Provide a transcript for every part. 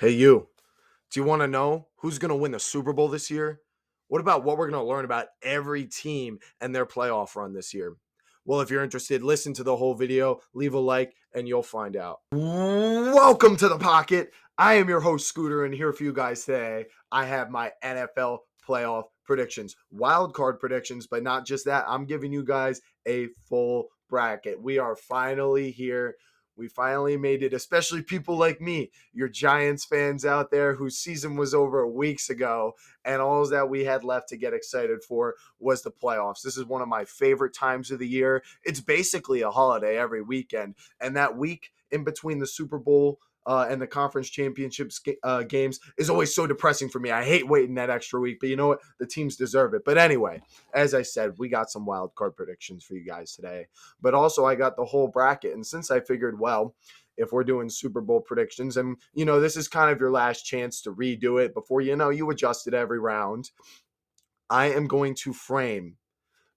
Hey, you. Do you want to know who's going to win the Super Bowl this year? What about what we're going to learn about every team and their playoff run this year? Well, if you're interested, listen to the whole video, leave a like, and you'll find out. Welcome to the pocket. I am your host, Scooter, and here for you guys today. I have my NFL playoff predictions, wild card predictions, but not just that. I'm giving you guys a full bracket. We are finally here. We finally made it, especially people like me, your Giants fans out there whose season was over weeks ago, and all that we had left to get excited for was the playoffs. This is one of my favorite times of the year. It's basically a holiday every weekend, and that week in between the Super Bowl and the conference championships games is always so depressing for me. I hate waiting that extra week, but you know what? The teams deserve it. But anyway, as I said, we got some wild card predictions for you guys today. But also, I got the whole bracket. And since I figured, well, if we're doing Super Bowl predictions, and this is kind of your last chance to redo it before you adjust it every round, I am going to frame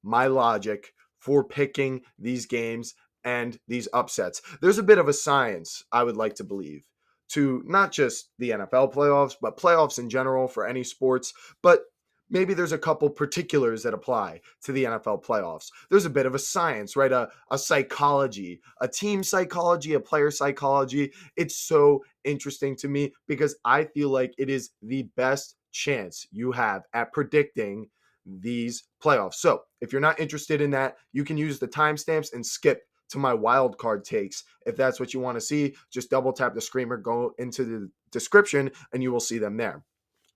my logic for picking these games and these upsets. There's a bit of a science, I would like to believe, to not just the NFL playoffs, but playoffs in general for any sports. But maybe there's a couple particulars that apply to the NFL playoffs. There's a bit of a science, right? A psychology, a team psychology, a player psychology. It's so interesting to me because I feel like it is the best chance you have at predicting these playoffs. So if you're not interested in that, you can use the timestamps and skip to my wild card takes. If that's what you want to see, just double tap the screen or go into the description and you will see them there.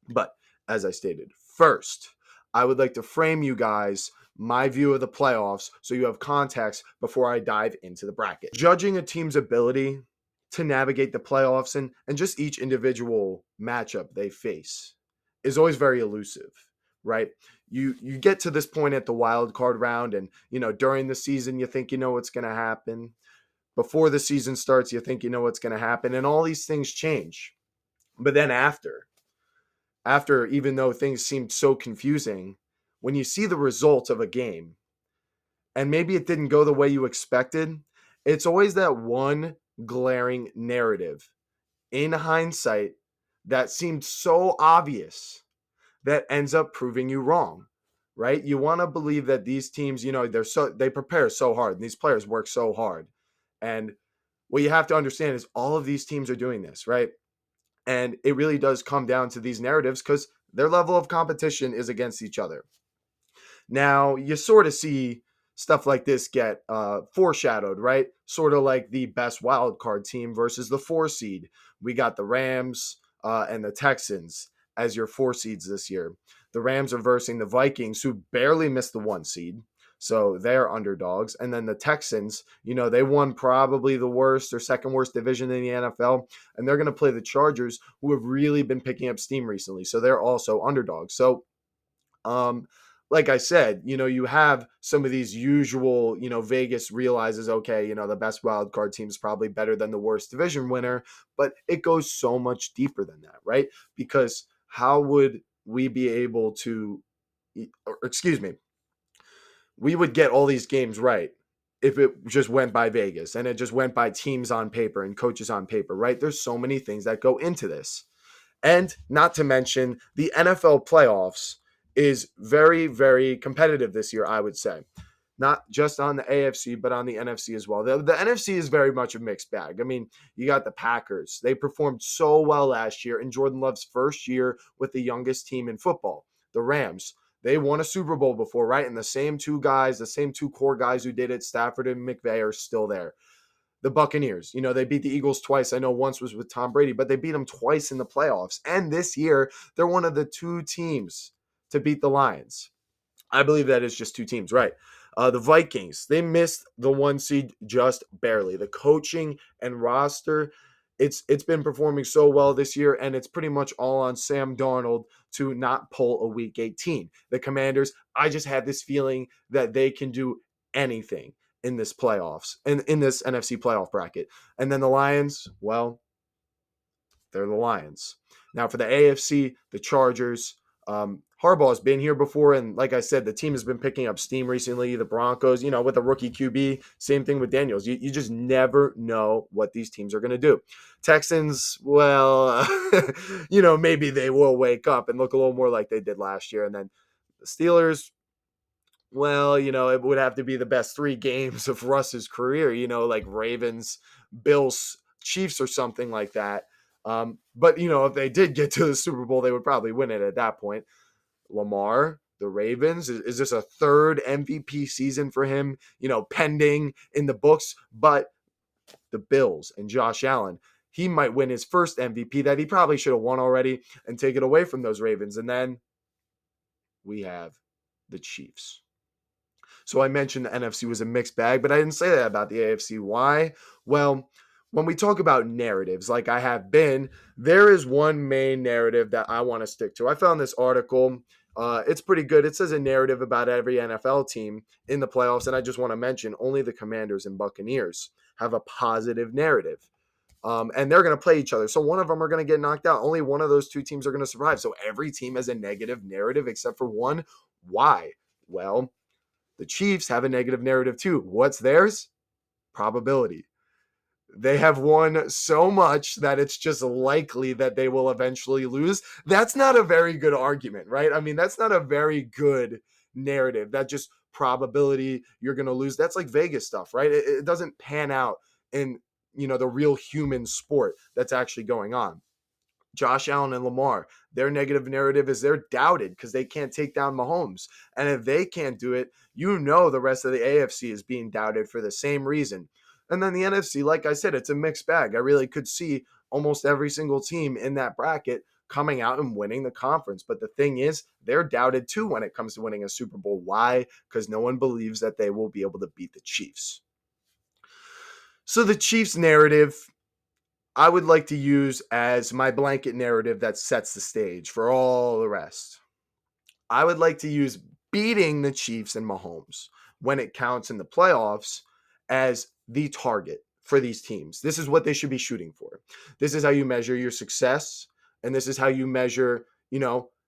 But as I stated, first, I would like to frame you guys my view of the playoffs so you have context before I dive into the bracket. Judging a team's ability to navigate the playoffs and just each individual matchup they face is always very elusive, right? You get to this point at the wild card round, and during the season you think you know what's going to happen. Before the season starts, you think you know what's going to happen, and all these things change. But then after, even though things seemed so confusing, when you see the result of a game and maybe it didn't go the way you expected, it's always that one glaring narrative in hindsight that seemed so obvious that ends up proving you wrong, right? You want to believe that these teams, they prepare so hard and these players work so hard. And what you have to understand is all of these teams are doing this, right? And it really does come down to these narratives because their level of competition is against each other. Now, you sort of see stuff like this get foreshadowed, right? Sort of like the best wild card team versus the 4 seed. We got the Rams and the Texans as your 4 seeds this year. The Rams are versing the Vikings, who barely missed the 1 seed. So they're underdogs. And then the Texans, they won probably the worst or second worst division in the NFL. And they're going to play the Chargers, who have really been picking up steam recently. So they're also underdogs. So, like I said, you have some of these usual, Vegas realizes, okay, the best wild card team is probably better than the worst division winner. But it goes so much deeper than that, right? Because how would we be able to, or excuse me, we would get all these games right if it just went by Vegas and it just went by teams on paper and coaches on paper, right? There's so many things that go into this. And not to mention, the NFL playoffs is very, very competitive this year, I would say. Not just on the AFC, but on the NFC as well. The NFC is very much a mixed bag. I mean, you got the Packers. They performed so well last year in Jordan Love's first year with the youngest team in football. The Rams, they won a Super Bowl before, right? And the same two guys, the same two core guys who did it, Stafford and McVay, are still there. The Buccaneers, they beat the Eagles twice. I know once was with Tom Brady, but they beat them twice in the playoffs. And this year, they're one of the 2 teams to beat the Lions. I believe that is just 2 teams, right? The Vikings, they missed the 1 seed just barely. The coaching and roster, it's been performing so well this year, and it's pretty much all on Sam Darnold to not pull a Week 18. The Commanders, I just had this feeling that they can do anything in this playoffs, in this NFC playoff bracket. And then the Lions, well, they're the Lions. Now for the AFC, the Chargers, Harbaugh's been here before, and like I said, the team has been picking up steam recently. The Broncos, with a rookie QB, same thing with Daniels. You just never know what these teams are going to do. Texans, well, maybe they will wake up and look a little more like they did last year. And then the Steelers, well, it would have to be the best 3 games of Russ's career, like Ravens, Bills, Chiefs, or something like that. But, if they did get to the Super Bowl, they would probably win it at that point. Lamar, the Ravens, is this a 3rd MVP season for him, pending in the books? But the Bills and Josh Allen, he might win his first MVP that he probably should have won already and take it away from those Ravens. And then we have the Chiefs. So I mentioned the NFC was a mixed bag, but I didn't say that about the AFC. Why? Well, when we talk about narratives, like I have been, there is one main narrative that I want to stick to. I found this article. It's pretty good. It says a narrative about every NFL team in the playoffs, and I just want to mention only the Commanders and Buccaneers have a positive narrative. And they're going to play each other. So one of them are going to get knocked out. Only one of those 2 teams are going to survive. So every team has a negative narrative except for one. Why? Well, the Chiefs have a negative narrative too. What's theirs? Probability. They have won so much that it's just likely that they will eventually lose. That's not a very good argument, right? I mean, that's not a very good narrative. That just probability you're going to lose. That's like Vegas stuff, right? It doesn't pan out in, the real human sport that's actually going on. Josh Allen and Lamar, their negative narrative is they're doubted because they can't take down Mahomes. And if they can't do it, the rest of the AFC is being doubted for the same reason. And then the NFC, like I said, it's a mixed bag. I really could see almost every single team in that bracket coming out and winning the conference. But the thing is, they're doubted too when it comes to winning a Super Bowl. Why? Because no one believes that they will be able to beat the Chiefs. So the Chiefs narrative, I would like to use as my blanket narrative that sets the stage for all the rest. I would like to use beating the Chiefs and Mahomes when it counts in the playoffs as the target for these teams. This is what they should be shooting for. This is how you measure your success, and this is how you measure,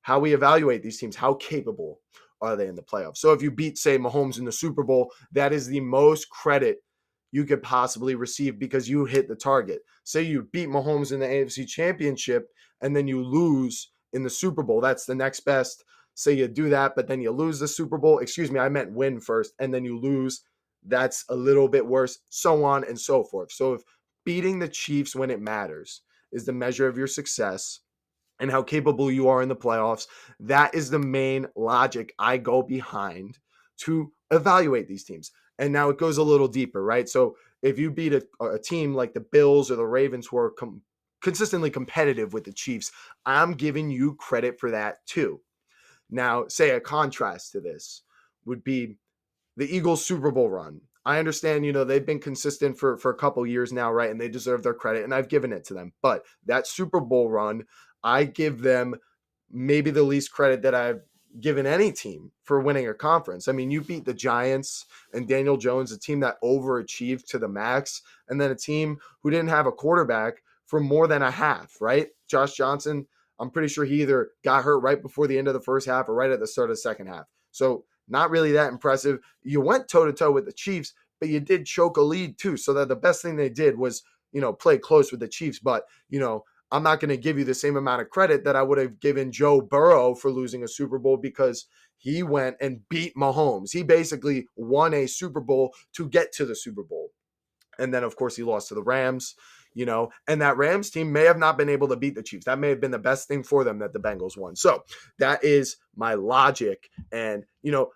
how we evaluate these teams. How capable are they in the playoffs? So if you beat, say, Mahomes in the Super Bowl, that is the most credit you could possibly receive because you hit the target. Say you beat Mahomes in the AFC Championship and then you lose in the Super Bowl. That's the next best. Say you do that, but then you lose the Super Bowl. Excuse me, I meant win first, and then you lose. That's a little bit worse, so on and so forth. So if beating the Chiefs when it matters is the measure of your success and how capable you are in the playoffs, that is the main logic I go behind to evaluate these teams. And now it goes a little deeper, right? So if you beat a team like the Bills or the Ravens who are consistently competitive with the Chiefs, I'm giving you credit for that too. Now, say a contrast to this would be the Eagles Super Bowl run. I understand, they've been consistent for a couple years now, right? And they deserve their credit, and I've given it to them. But that Super Bowl run, I give them maybe the least credit that I've given any team for winning a conference. I mean, you beat the Giants and Daniel Jones, a team that overachieved to the max, and then a team who didn't have a quarterback for more than a half, right? Josh Johnson, I'm pretty sure he either got hurt right before the end of the first half or right at the start of the second half. So not really that impressive. You went toe-to-toe with the Chiefs, but you did choke a lead too. So that the best thing they did was, play close with the Chiefs. But, I'm not going to give you the same amount of credit that I would have given Joe Burrow for losing a Super Bowl because he went and beat Mahomes. He basically won a Super Bowl to get to the Super Bowl. And then, of course, he lost to the Rams, and that Rams team may have not been able to beat the Chiefs. That may have been the best thing for them that the Bengals won. So that is my logic and,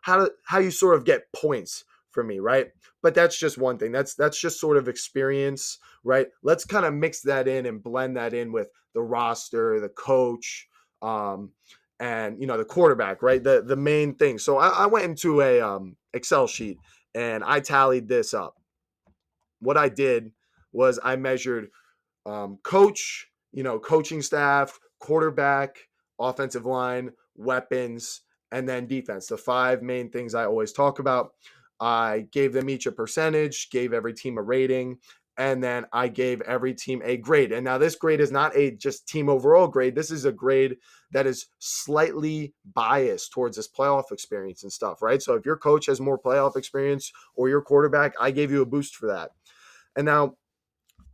how you sort of get points for me, right? But that's just one thing. That's just sort of experience, right? Let's kind of mix that in and blend that in with the roster, the coach, and the quarterback, right? The main thing. So I went into a Excel sheet and I tallied this up. What I did was I measured coach, coaching staff, quarterback, offensive line, weapons, and then defense. The 5 main things I always talk about. I gave them each a percentage, gave every team a rating, and then I gave every team a grade. And now this grade is not a just team overall grade. This is a grade that is slightly biased towards this playoff experience and stuff, right? So if your coach has more playoff experience or your quarterback, I gave you a boost for that. And now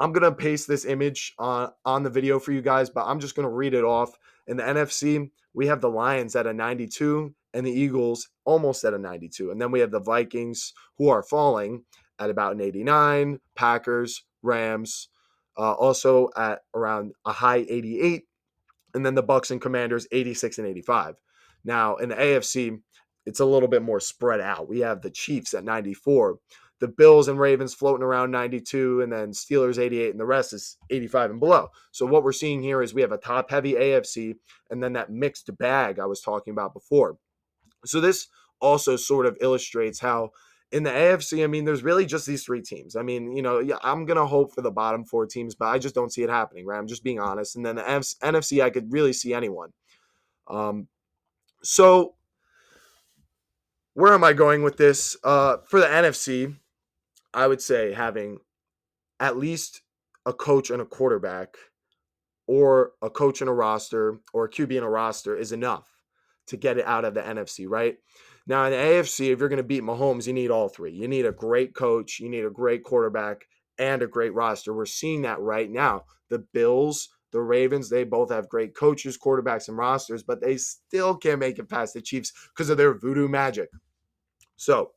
I'm going to paste this image on the video for you guys, but I'm just going to read it off. In the NFC, we have the Lions at a 92 and the Eagles almost at a 92. And then we have the Vikings, who are falling, at about an 89, Packers, Rams, also at around a high 88, and then the Bucks and Commanders 86 and 85. Now in the AFC, it's a little bit more spread out. We have the Chiefs at 94, the Bills and Ravens floating around 92, and then Steelers 88, and the rest is 85 and below. So what we're seeing here is we have a top-heavy AFC, and then that mixed bag I was talking about before. So this also sort of illustrates how in the AFC, I mean, there's really just these three teams. I mean, yeah, I'm going to hope for the bottom four teams, but I just don't see it happening, right? I'm just being honest. And then the NFC, I could really see anyone. So where am I going with this? For the NFC, I would say having at least a coach and a quarterback, or a coach and a roster, or a QB and a roster is enough to get it out of the NFC, right? Now, in the AFC, if you're going to beat Mahomes, you need all three. You need a great coach, you need a great quarterback, and a great roster. We're seeing that right now. The Bills, the Ravens, they both have great coaches, quarterbacks, and rosters, but they still can't make it past the Chiefs because of their voodoo magic. So,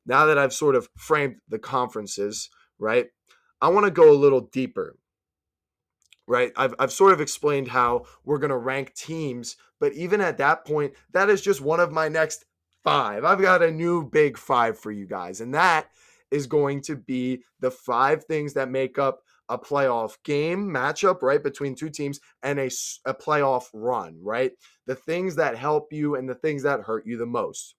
now that I've sort of framed the conferences, right, I want to go a little deeper, right? I've sort of explained how we're going to rank teams, but even at that point, that is just one of my next five. I've got a new big five for you guys, and that is going to be the five things that make up a playoff game matchup, right, between two teams, and a playoff run, right? The things that help you and the things that hurt you the most.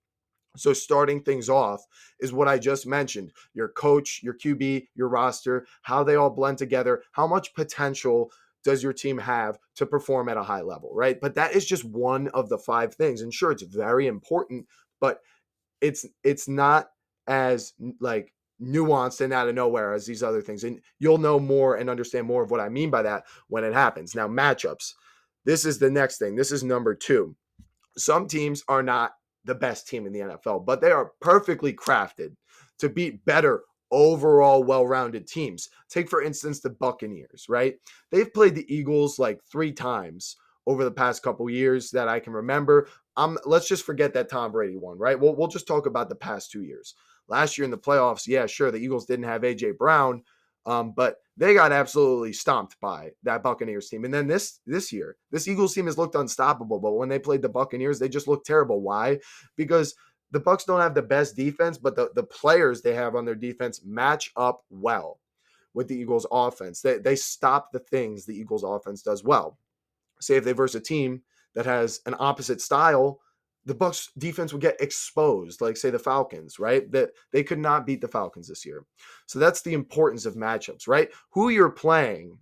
So starting things off is what I just mentioned: your coach, your QB, your roster, how they all blend together, how much potential does your team have to perform at a high level, right? But that is just one of the five things. And sure, it's very important, but it's not as like nuanced and out of nowhere as these other things. And you'll know more and understand more of what I mean by that when it happens. Now, matchups. This is the next thing. This is number two. Some teams are not the best team in the NFL, but they are perfectly crafted to beat better overall well-rounded teams. Take, for instance, the Buccaneers, right? They've played the Eagles like 3 times over the past couple years that I can remember. Let's just forget that Tom Brady one, right? We'll just talk about the past 2 years. Last year in the playoffs, yeah, sure, the Eagles didn't have A.J. Brown, but they got absolutely stomped by that Buccaneers team. And then this year, this Eagles team has looked unstoppable, but when they played the Buccaneers, they just looked terrible. Why? Because the Bucs don't have the best defense, but the players they have on their defense match up well with the Eagles offense. They stop the things the Eagles offense does well. Say if they verse a team that has an opposite style, the Bucs defense would get exposed, like say the Falcons, right? That they could not beat the Falcons this year. So that's the importance of matchups, right? Who you're playing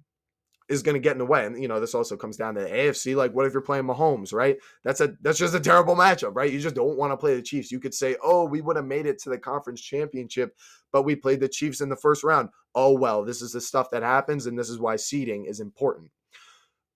is going to get in the way. And this also comes down to the AFC. Like, what if you're playing Mahomes, right? That's just a terrible matchup, right? You just don't want to play the Chiefs. You could say, oh, we would have made it to the conference championship, but we played the Chiefs in the first round. Oh, well, this is the stuff that happens, and this is why seeding is important.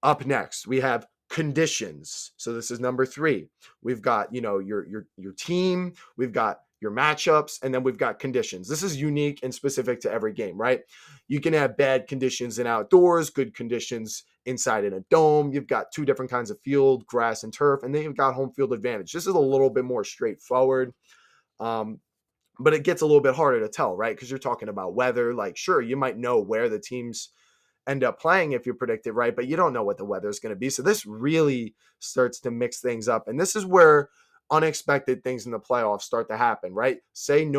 Up next, we have conditions. So this is number 3. We've got, your team, we've got your matchups, and then we've got conditions. This is unique and specific to every game, right? You can have bad conditions in outdoors, good conditions inside in a dome. You've got 2 different kinds of field, grass and turf, and then you've got home field advantage. This is a little bit more straightforward. But it gets a little bit harder to tell, right? Because you're talking about weather. Like, sure, you might know where the teams end up playing if you predict it right, but you don't know what the weather is going to be. So this really starts to mix things up. And this is where unexpected things in the playoffs start to happen, right? Say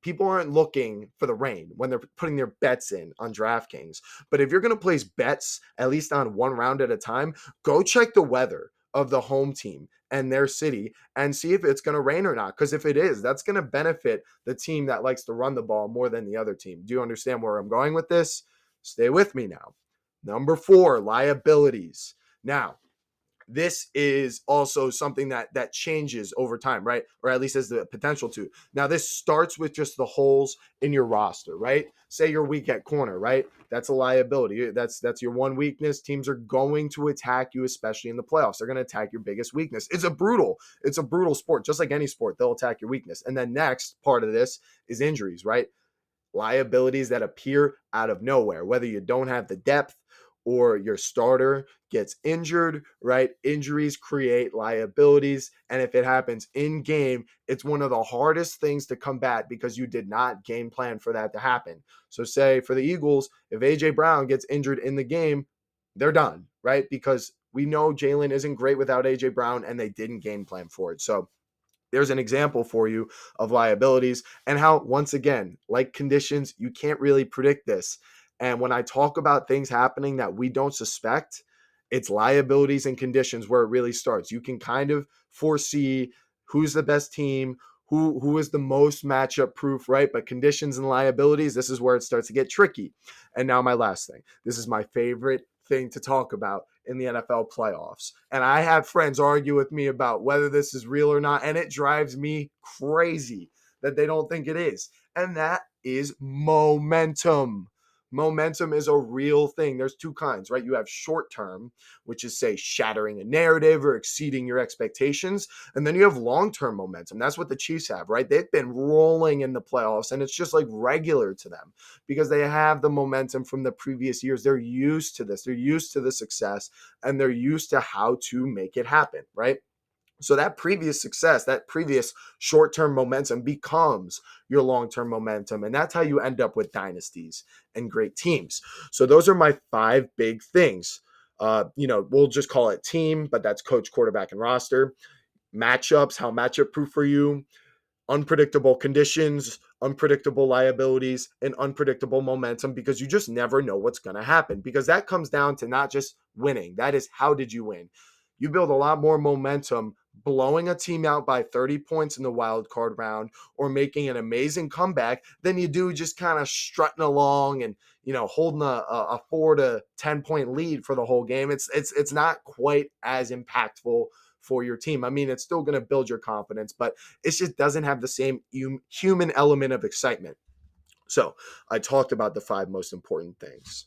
people aren't looking for the rain when they're putting their bets in on DraftKings. But if you're going to place bets, at least on one round at a time, go check the weather of the home team and their city and see if it's going to rain or not. Because if it is, that's going to benefit the team that likes to run the ball more than the other team. Do you understand where I'm going with this? Stay with me now. Number 4, liabilities. Now, this is also something that changes over time, right? Or at least has the potential to. Now, this starts with just the holes in your roster, right? Say you're weak at corner, right? That's a liability. That's your one weakness. Teams are going to attack you, especially in the playoffs. They're going to attack your biggest weakness. It's a brutal sport, just like any sport. They'll attack your weakness. And then next part of this is injuries, right? Liabilities that appear out of nowhere, whether you don't have the depth or your starter gets injured, right? Injuries create liabilities. And if it happens in game, it's one of the hardest things to combat because you did not game plan for that to happen. So, say for the Eagles, if A.J. Brown gets injured in the game, they're done, right? Because we know Jalen isn't great without A.J. Brown and they didn't game plan for it. So, there's an example for you of liabilities and how, once again, like conditions, you can't really predict this. And when I talk about things happening that we don't suspect, it's liabilities and conditions where it really starts. You can kind of foresee who's the best team, who is the most matchup proof, right? But conditions and liabilities, this is where it starts to get tricky. And now my last thing. This is my favorite thing to talk about in the NFL playoffs. And I have friends argue with me about whether this is real or not, and it drives me crazy that they don't think it is. And that is momentum. Momentum is a real thing. There's two kinds, right? You have short term, which is, say, shattering a narrative or exceeding your expectations. And then you have long term momentum. That's what the Chiefs have, right? They've been rolling in the playoffs, and it's just like regular to them because they have the momentum from the previous years. They're used to this, they're used to the success, and they're used to how to make it happen, right? So that previous success, that previous short-term momentum becomes your long-term momentum. And that's how you end up with dynasties and great teams. So those are my 5 big things. We'll just call it team, but that's coach, quarterback, and roster. Matchups, how matchup proof for you, unpredictable conditions, unpredictable liabilities, and unpredictable momentum because you just never know what's going to happen because that comes down to not just winning. That is, how did you win? You build a lot more momentum blowing a team out by 30 points in the wild card round or making an amazing comeback than you do just kind of strutting along and holding a 4 to 10 point lead for the whole game. It's not quite as impactful for your team. I mean, it's still going to build your confidence, but it just doesn't have the same human element of excitement. So I talked about the 5 most important things.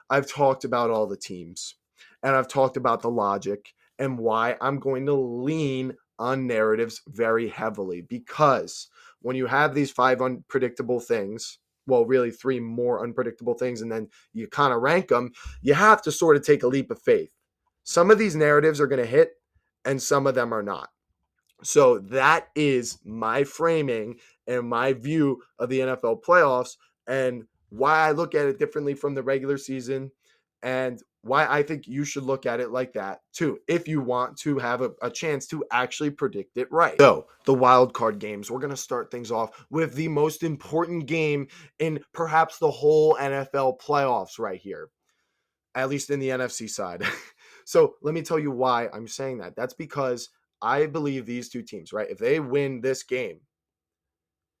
I've talked about all the teams, and I've talked about the logic and why I'm going to lean on narratives very heavily because when you have these 5 unpredictable things, well, really 3 more unpredictable things, and then you kind of rank them, you have to sort of take a leap of faith. Some of these narratives are going to hit and some of them are not. So that is my framing and my view of the NFL playoffs and why I look at it differently from the regular season and why I think you should look at it like that too, if you want to have a chance to actually predict it right. So the wild card games, we're going to start things off with the most important game in perhaps the whole NFL playoffs right here, at least in the NFC side. So let me tell you why I'm saying that. That's because I believe these two teams, right? If they win this game,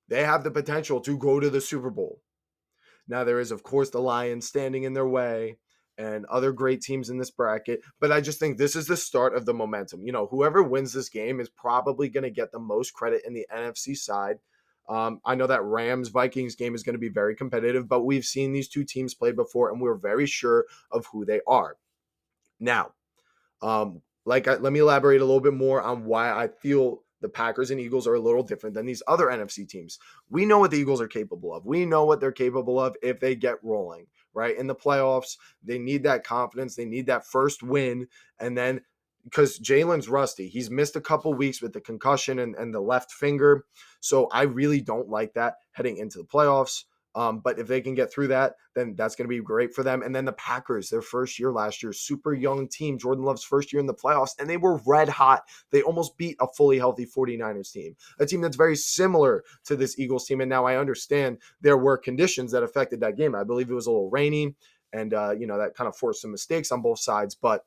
they have the potential to go to the Super Bowl. Now, there is, of course, the Lions standing in their way and other great teams in this bracket, but I just think this is the start of the momentum. Whoever wins this game is probably going to get the most credit in the NFC side. I know that Rams-Vikings game is going to be very competitive, but we've seen these two teams play before, and we're very sure of who they are. Now, let me elaborate a little bit more on why I feel the Packers and Eagles are a little different than these other NFC teams. We know what the Eagles are capable of. We know what they're capable of if they get rolling, right? In the playoffs, they need that confidence. They need that first win. And then because Jalen's rusty, he's missed a couple weeks with the concussion and the left finger. So I really don't like that heading into the playoffs. But if they can get through that, then that's going to be great for them. And then the Packers, their first year last year, super young team. Jordan Love's first year in the playoffs, and they were red hot. They almost beat a fully healthy 49ers team, a team that's very similar to this Eagles team. And now I understand there were conditions that affected that game. I believe it was a little rainy, and that kind of forced some mistakes on both sides. But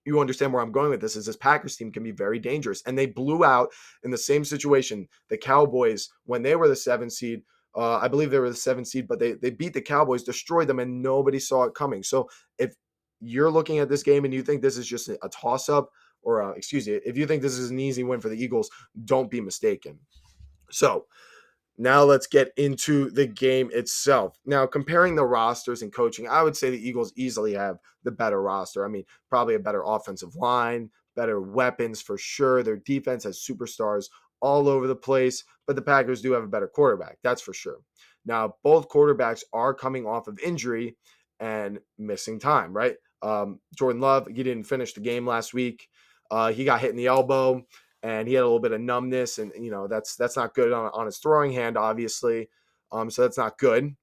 you understand where I'm going with this is this Packers team can be very dangerous. And they blew out in the same situation the Cowboys when they were the 7 seed. I believe they were the 7 seed, but they beat the Cowboys, destroyed them, and nobody saw it coming. So if you're looking at this game and you think this is just a toss-up, or excuse me, if you think this is an easy win for the Eagles, don't be mistaken. So now let's get into the game itself. Now, comparing the rosters and coaching, I would say the Eagles easily have the better roster. I mean, probably a better offensive line, better weapons for sure. Their defense has superstars all over the place, but the Packers do have a better quarterback. That's for sure. Now, both quarterbacks are coming off of injury and missing time, right? Jordan Love, he didn't finish the game last week. He got hit in the elbow and he had a little bit of numbness, and that's not good on his throwing hand, obviously. So that's not good.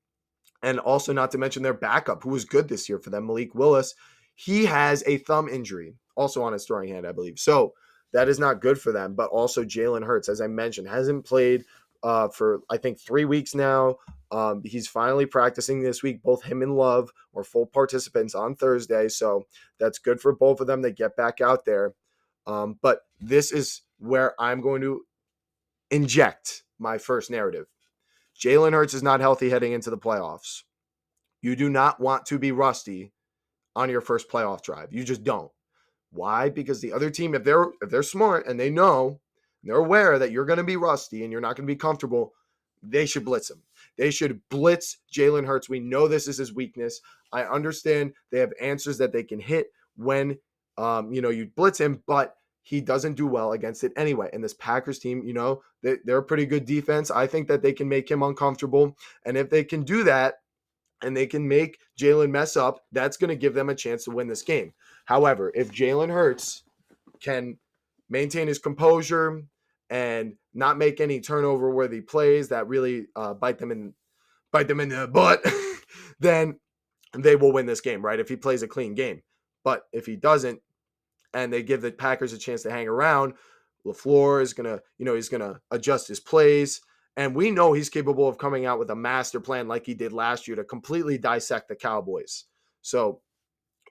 And also, not to mention their backup, who was good this year for them, Malik Willis. He has a thumb injury, also on his throwing hand, I believe. So that is not good for them. But also, Jalen Hurts, as I mentioned, hasn't played for I think 3 weeks now. He's finally practicing this week. Both him and Love were full participants on Thursday, so that's good for both of them. They get back out there. But this is where I'm going to inject my first narrative. Jalen Hurts is not healthy heading into the playoffs. You do not want to be rusty on your first playoff drive. You just don't. Why? Because the other team, if they're smart and they know, and they're aware that you're going to be rusty and you're not going to be comfortable, they should blitz him. They should blitz Jalen Hurts. We know this is his weakness. I understand they have answers that they can hit when you blitz him, but he doesn't do well against it anyway. And this Packers team, they're a pretty good defense. I think that they can make him uncomfortable. And if they can do that, and they can make Jalen mess up, that's going to give them a chance to win this game. However, if Jalen Hurts can maintain his composure and not make any turnover-worthy plays that really bite them in the butt, then they will win this game, right? If he plays a clean game. But if he doesn't, and they give the Packers a chance to hang around, LaFleur is he's gonna adjust his plays. And we know he's capable of coming out with a master plan like he did last year to completely dissect the Cowboys. So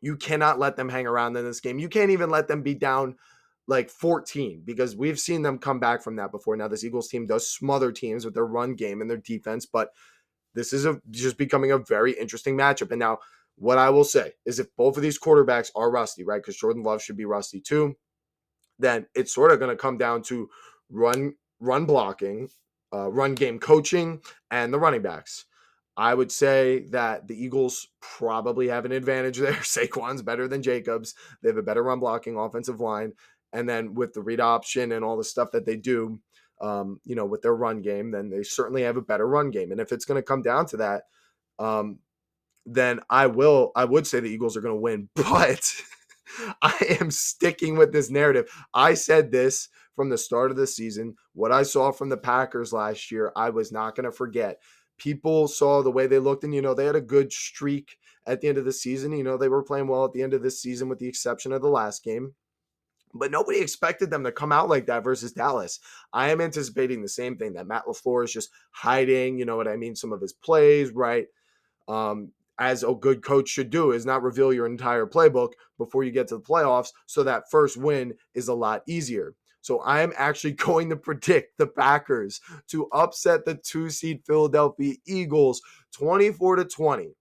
you cannot let them hang around in this game. You can't even let them be down like 14 because we've seen them come back from that before. Now, this Eagles team does smother teams with their run game and their defense, but this is just becoming a very interesting matchup. And now, what I will say is if both of these quarterbacks are rusty, right, because Jordan Love should be rusty too, then it's sort of going to come down to run blocking, run game coaching, and the running backs. I would say that the Eagles probably have an advantage there. Saquon's better than Jacobs. They have a better run blocking offensive line. And then with the read option and all the stuff that they do, with their run game, then they certainly have a better run game. And if it's going to come down to that, then I would say the Eagles are going to win. But I am sticking with this narrative. I said this from the start of the season. What I saw from the Packers last year, I was not going to forget. People saw the way they looked, and, they had a good streak at the end of the season. They were playing well at the end of this season with the exception of the last game. But nobody expected them to come out like that versus Dallas. I am anticipating the same thing, that Matt LaFleur is just hiding, some of his plays, right? As a good coach should do, is not reveal your entire playbook before you get to the playoffs, so that first win is a lot easier. So I am actually going to predict the Packers to upset the 2-seed Philadelphia Eagles 24-20.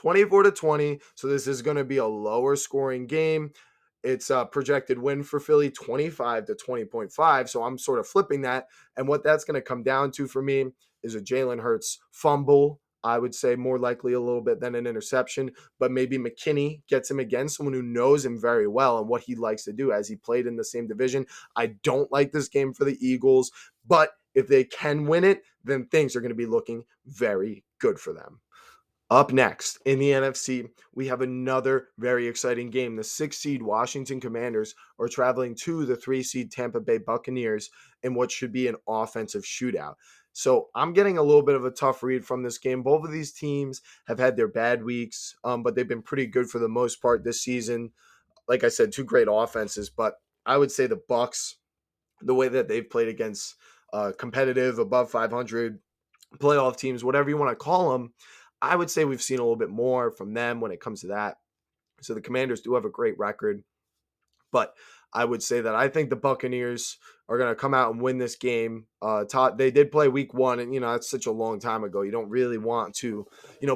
24-20. So this is going to be a lower scoring game. It's a projected win for Philly 25-20.5. So I'm sort of flipping that. And what that's going to come down to for me is a Jalen Hurts fumble. I would say more likely a little bit than an interception, but maybe McKinney gets him again, someone who knows him very well and what he likes to do as he played in the same division. I don't like this game for the Eagles, but if they can win it, then things are going to be looking very good for them. Up next in the NFC, we have another very exciting game. The 6-seed Washington Commanders are traveling to the 3-seed Tampa Bay Buccaneers in what should be an offensive shootout. So I'm getting a little bit of a tough read from this game. Both of these teams have had their bad weeks, but they've been pretty good for the most part this season. Like I said, two great offenses, but I would say the Bucs, the way that they've played against competitive, above 500 playoff teams, whatever you want to call them, I would say we've seen a little bit more from them when it comes to that. So the Commanders do have a great record, but I would say that I think the Buccaneers are going to come out and win this game. They did play week 1, and, that's such a long time ago. You don't really want to,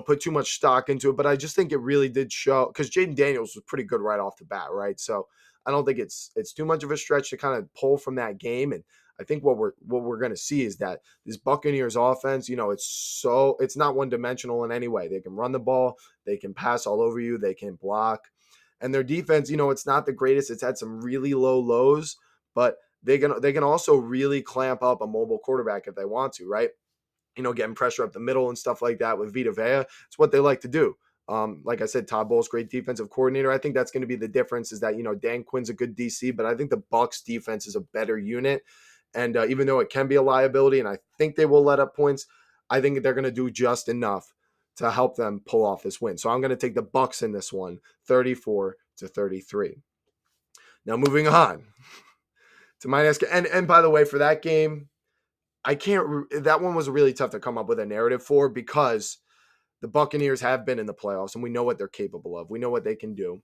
put too much stock into it, but I just think it really did show, because Jaden Daniels was pretty good right off the bat, right? So I don't think it's too much of a stretch to kind of pull from that game. And I think what we're going to see is that this Buccaneers offense, it's not one dimensional in any way. They can run the ball, they can pass all over you, they can block, and their defense, it's not the greatest. It's had some really low lows, but they can also really clamp up a mobile quarterback if they want to, right? Getting pressure up the middle and stuff like that with Vita Vea. It's what they like to do. Like I said, Todd Bowles, great defensive coordinator. I think that's going to be the difference is that, Dan Quinn's a good DC, but I think the Bucs defense is a better unit. And even though it can be a liability, and I think they will let up points, I think they're going to do just enough to help them pull off this win. So I'm going to take the Bucs in this one, 34-33. Now moving on to my next game. And by the way, for that game, that one was really tough to come up with a narrative for because the Buccaneers have been in the playoffs and we know what they're capable of. We know what they can do,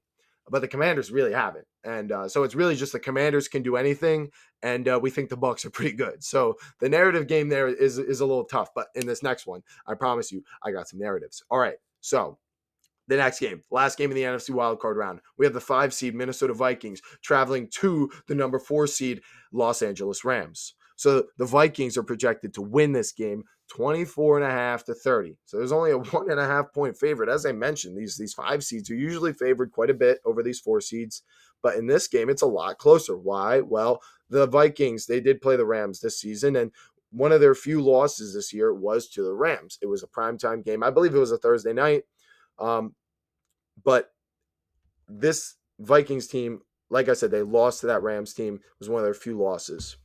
but the Commanders really haven't. And so it's really just the Commanders can do anything. And we think the Bucs are pretty good. So the narrative game there is a little tough, but in this next one, I promise you, I got some narratives. All right. So the next game, last game in the NFC wildcard round, we have the 5 seed Minnesota Vikings traveling to the number 4 seed Los Angeles Rams. So the Vikings are projected to win this game 24.5-30. So there's only a 1.5 point favorite. As I mentioned, these 5 seeds are usually favored quite a bit over these 4 seeds. But in this game, it's a lot closer. Why? Well, the Vikings, they did play the Rams this season, and one of their few losses this year was to the Rams. It was a primetime game. I believe it was a Thursday night. But this Vikings team, like I said, they lost to that Rams team. It was one of their few losses.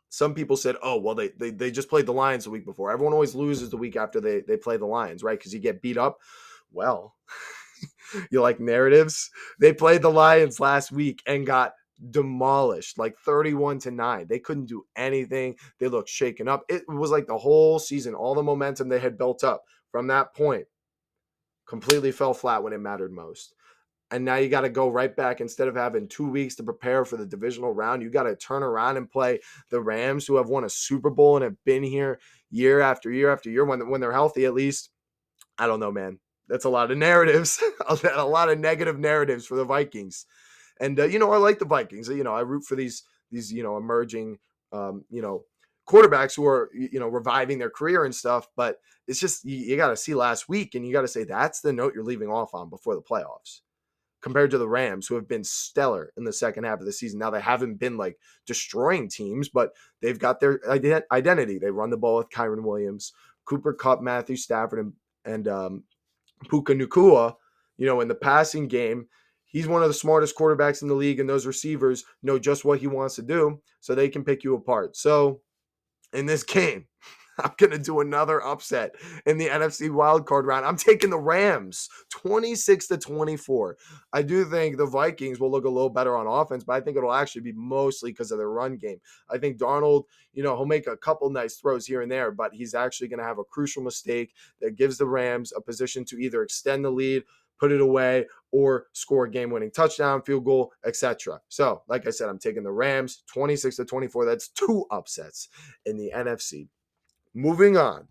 Some people said, oh, well, they just played the Lions the week before. Everyone always loses the week after they play the Lions, right? Because you get beat up. Well, you like narratives? They played the Lions last week and got demolished, like 31-9. They couldn't do anything. They looked shaken up. It was like the whole season, all the momentum they had built up from that point completely fell flat when it mattered most. And now you got to go right back. Instead of having 2 weeks to prepare for the divisional round, you got to turn around and play the Rams, who have won a Super Bowl and have been here year after year after year when they're healthy, at least. I don't know, man. That's a lot of narratives, a lot of negative narratives for the Vikings. And, I like the Vikings. I root for these emerging, quarterbacks who are, reviving their career and stuff. But it's just, you got to see last week and you got to say that's the note you're leaving off on before the playoffs, compared to the Rams, who have been stellar in the second half of the season. Now, they haven't been like destroying teams, but they've got their identity. They run the ball with Kyren Williams, Cooper Kupp, Matthew Stafford, and Puka Nacua. In the passing game, he's one of the smartest quarterbacks in the league, and those receivers know just what he wants to do, so they can pick you apart. So in this game, I'm going to do another upset in the NFC wildcard round. I'm taking the Rams 26-24. I do think the Vikings will look a little better on offense, but I think it'll actually be mostly because of their run game. I think Darnold, he'll make a couple nice throws here and there, but he's actually going to have a crucial mistake that gives the Rams a position to either extend the lead, put it away, or score a game-winning touchdown, field goal, etc. So, like I said, I'm taking the Rams 26-24. That's 2 upsets in the NFC. Moving on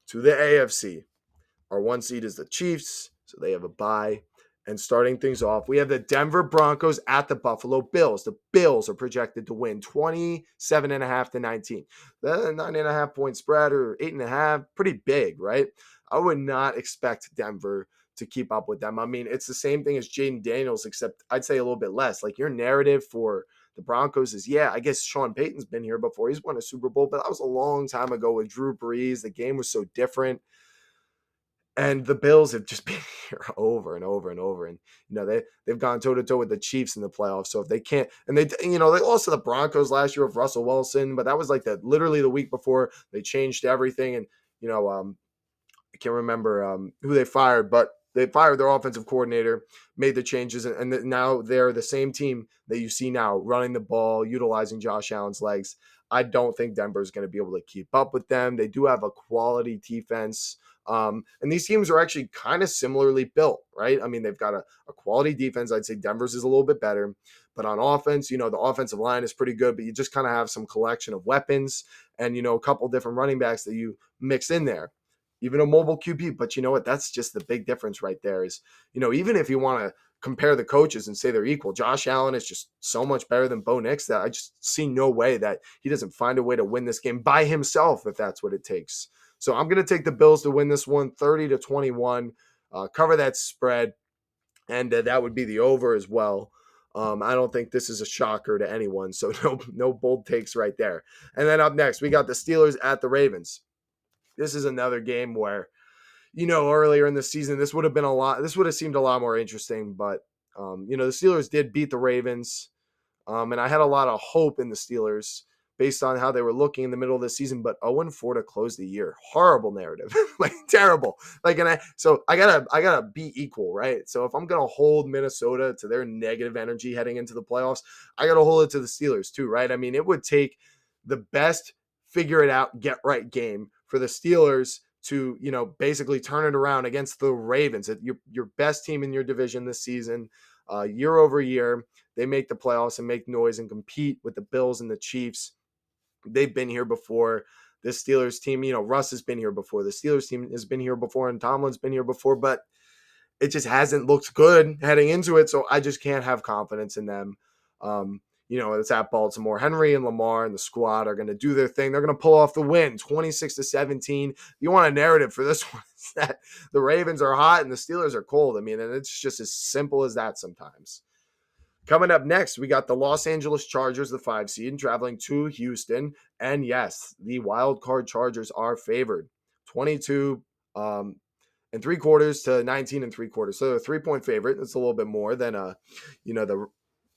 to the AFC. Our 1 seed is the Chiefs, so they have a bye. And starting things off, we have the Denver Broncos at the Buffalo Bills. The Bills are projected to win 27.5-19. The 9.5 point spread, or 8.5, pretty big, right? I would not expect Denver to keep up with them. I mean, it's the same thing as Jaden Daniels, except I'd say a little bit less. Like, your narrative for the Broncos is, yeah, I guess Sean Payton's been here before. He's won a Super Bowl, but that was a long time ago with Drew Brees. The game was so different. And the Bills have just been here over and over and over. And, they've gone toe-to-toe with the Chiefs in the playoffs. So if they can't, and they lost to the Broncos last year with Russell Wilson, but that was like literally the week before they changed everything. And, I can't remember who they fired, but they fired their offensive coordinator, made the changes, and now they're the same team that you see now running the ball, utilizing Josh Allen's legs. I don't think Denver is going to be able to keep up with them. They do have a quality defense. And these teams are actually kind of similarly built, right? I mean, they've got a quality defense. I'd say Denver's is a little bit better. But on offense, the offensive line is pretty good, but you just kind of have some collection of weapons and, a couple different running backs that you mix in there. Even a mobile QB, but you know what? That's just the big difference right there is, even if you want to compare the coaches and say they're equal. Josh Allen is just so much better than Bo Nix that I just see no way that he doesn't find a way to win this game by himself if that's what it takes. So I'm going to take the Bills to win this one 30-21, cover that spread, and that would be the over as well. I don't think this is a shocker to anyone, so no bold takes right there. And then up next, we got the Steelers at the Ravens. This is another game where, earlier in the season, this would have seemed a lot more interesting, but the Steelers did beat the Ravens. And I had a lot of hope in the Steelers based on how they were looking in the middle of the season, but 0-4 to close the year. Horrible narrative. Like terrible. So I gotta be equal, right? So if I'm gonna hold Minnesota to their negative energy heading into the playoffs, I gotta hold it to the Steelers too, right? I mean, it would take the best figure it out, get right game for the Steelers to, basically turn it around against the Ravens, your best team in your division this season, year over year. They make the playoffs and make noise and compete with the Bills and the Chiefs. They've been here before. This Steelers team, Russ has been here before. The Steelers team has been here before, and Tomlin's been here before, but it just hasn't looked good heading into it. So I just can't have confidence in them. It's at Baltimore. Henry and Lamar and the squad are going to do their thing. They're going to pull off the win, 26-17. You want a narrative for this one? It's that the Ravens are hot and the Steelers are cold. I mean, and it's just as simple as that sometimes. Coming up next, we got the Los Angeles Chargers, the 5 seed, traveling to Houston. And yes, the Wildcard Chargers are favored, 22 and 3/4 to 19 and 3/4. So they're a 3-point favorite. It's a little bit more than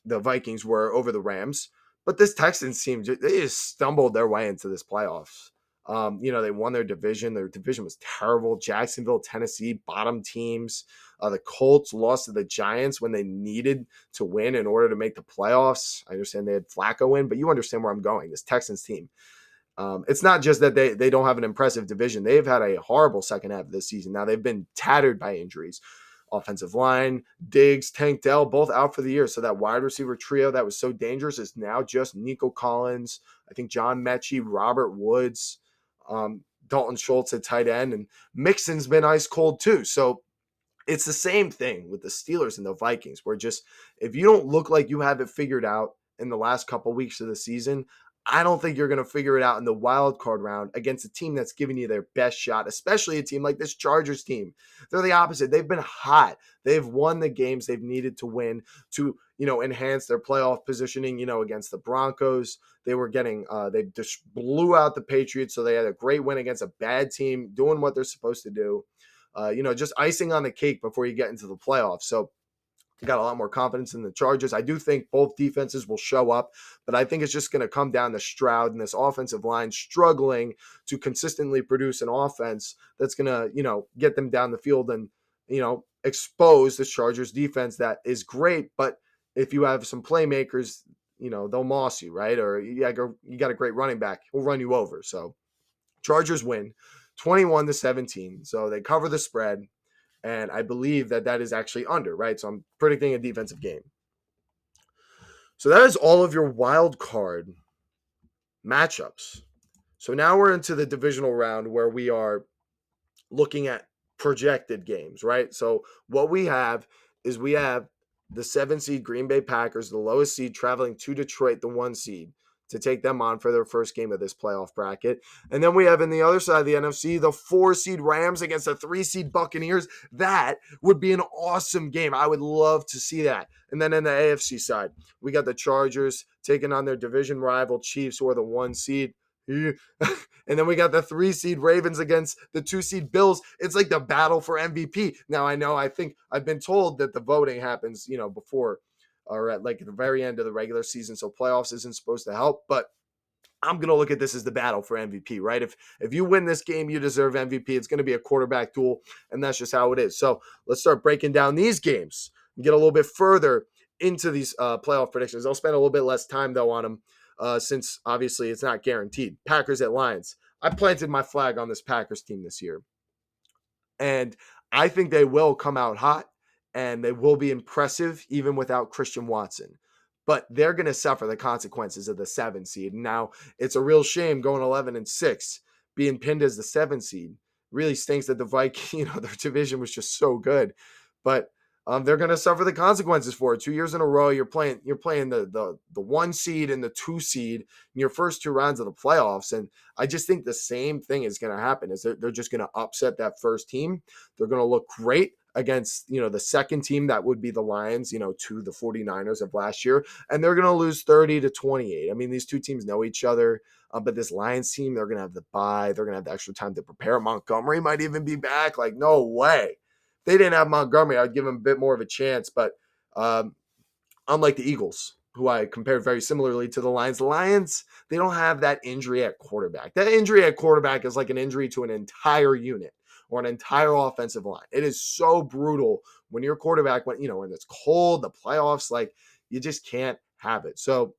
the Vikings were over the Rams. But this Texans team, they just stumbled their way into this playoffs. They won their division. Their division was terrible. Jacksonville, Tennessee, bottom teams. The Colts lost to the Giants when they needed to win in order to make the playoffs. I understand they had Flacco win, but you understand where I'm going. This Texans team. It's not just that they don't have an impressive division. They've had a horrible second half of this season. Now they've been tattered by injuries. Offensive line, Diggs, Tank Dell, both out for the year. So that wide receiver trio that was so dangerous is now just Nico Collins, I think John Mechie, Robert Woods, Dalton Schultz at tight end, and Mixon's been ice cold too. So it's the same thing with the Steelers and the Vikings, where just if you don't look like you have it figured out in the last couple weeks of the season, I don't think you're going to figure it out in the wild card round against a team that's giving you their best shot, especially a team like this Chargers team. They're the opposite. They've been hot. They've won the games they've needed to win to, enhance their playoff positioning, against the Broncos. They were getting, they just blew out the Patriots. So they had a great win against a bad team, doing what they're supposed to do. Just icing on the cake before you get into the playoffs. So got a lot more confidence in the Chargers. I do think both defenses will show up, but I think it's just going to come down to Stroud and this offensive line struggling to consistently produce an offense that's going to, get them down the field and, expose the Chargers defense that is great. But if you have some playmakers, they'll moss you, right? Or you got a great running back, he'll run you over. So Chargers win 21-17. So they cover the spread. And I believe that is actually under, right? So I'm predicting a defensive game. So that is all of your wild card matchups. So now we're into the divisional round where we are looking at projected games, right? So what we have is the 7 seed Green Bay Packers, the lowest seed, traveling to Detroit, the 1 seed, to take them on for their first game of this playoff bracket. And then we have in the other side of the NFC, the 4 seed Rams against the 3 seed Buccaneers. That would be an awesome game. I would love to see that. And then in the AFC side, we got the Chargers taking on their division rival Chiefs, who are the 1 seed. And then we got the 3 seed Ravens against the 2 seed Bills. It's like the battle for MVP. Now I think I've been told that the voting happens, before or at like the very end of the regular season. So playoffs isn't supposed to help, but I'm going to look at this as the battle for MVP, right? If you win this game, you deserve MVP. It's going to be a quarterback duel, and that's just how it is. So let's start breaking down these games and get a little bit further into these playoff predictions. I'll spend a little bit less time, though, on them since obviously it's not guaranteed. Packers at Lions. I planted my flag on this Packers team this year, and I think they will come out hot. And they will be impressive even without Christian Watson. But they're going to suffer the consequences of the 7 seed. Now, it's a real shame going 11-6, being pinned as the 7 seed. Really stinks that the Vikings, their division was just so good. But they're going to suffer the consequences for it. 2 years in a row, you're playing the 1 seed and the 2 seed in your first 2 rounds of the playoffs, and I just think the same thing is going to happen. Is they're just going to upset that first team. They're going to look great against the second team that would be the Lions, to the 49ers of last year, and they're going to lose 30-28. I mean, these two teams know each other. But this Lions team, they're going to have the bye. They're going to have the extra time to prepare. Montgomery might even be back. Like, no way. They didn't have Montgomery, I'd give him a bit more of a chance. But unlike the Eagles, who I compared very similarly to the Lions, they don't have that injury at quarterback. That injury at quarterback is like an injury to an entire unit or an entire offensive line. It is so brutal when your quarterback, when it's cold, the playoffs, like you just can't have it. So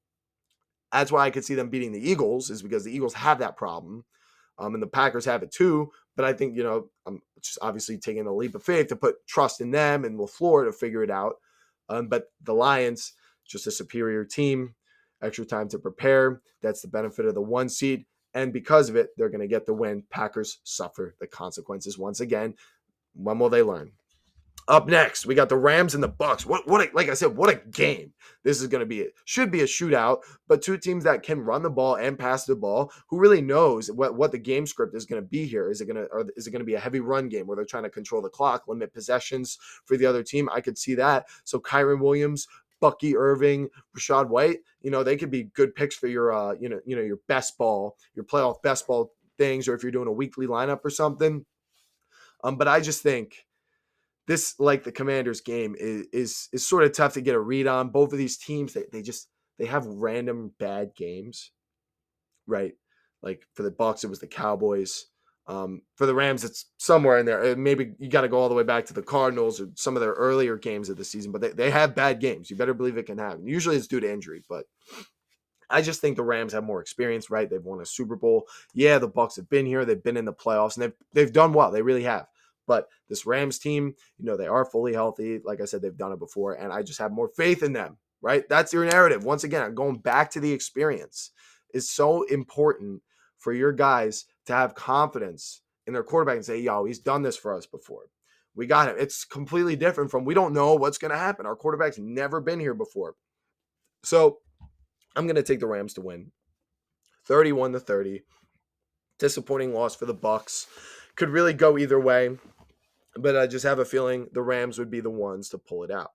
that's why I could see them beating the Eagles, is because the Eagles have that problem. And the Packers have it too. But I think, I'm just obviously taking a leap of faith to put trust in them and LaFleur to figure it out. But the Lions, just a superior team, extra time to prepare. That's the benefit of the 1 seed. And because of it, they're going to get the win. Packers suffer the consequences once again. When will they learn? Up next, we got the Rams and the Bucks. Like I said, what a game this is going to be. It should be a shootout, but two teams that can run the ball and pass the ball. Who really knows what the game script is going to be here? Is it going to be a heavy run game where they're trying to control the clock, limit possessions for the other team? I could see that. So Kyron Williams, Bucky Irving, Rashad White, they could be good picks for your your best ball, your playoff best ball things, or if you're doing a weekly lineup or something. But I just think this, like the Commanders game, is sort of tough to get a read on. Both of these teams, they have random bad games, right? Like for the Bucks, it was the Cowboys. For the Rams, it's somewhere in there. Maybe you got to go all the way back to the Cardinals or some of their earlier games of the season, but they have bad games. You better believe it can happen. Usually it's due to injury, but I just think the Rams have more experience, right? They've won a Super Bowl. Yeah, the Bucks have been here. They've been in the playoffs, and they've done well. They really have. But this Rams team, they are fully healthy. Like I said, they've done it before, and I just have more faith in them, right? That's your narrative. Once again, I'm going back to the experience. It's so important for your guys to have confidence in their quarterback and say, yo, he's done this for us before. We got him. It's completely different from we don't know what's going to happen. Our quarterback's never been here before. So I'm going to take the Rams to win 31-30. Disappointing loss for the Bucks. Could really go either way, but I just have a feeling the Rams would be the ones to pull it out.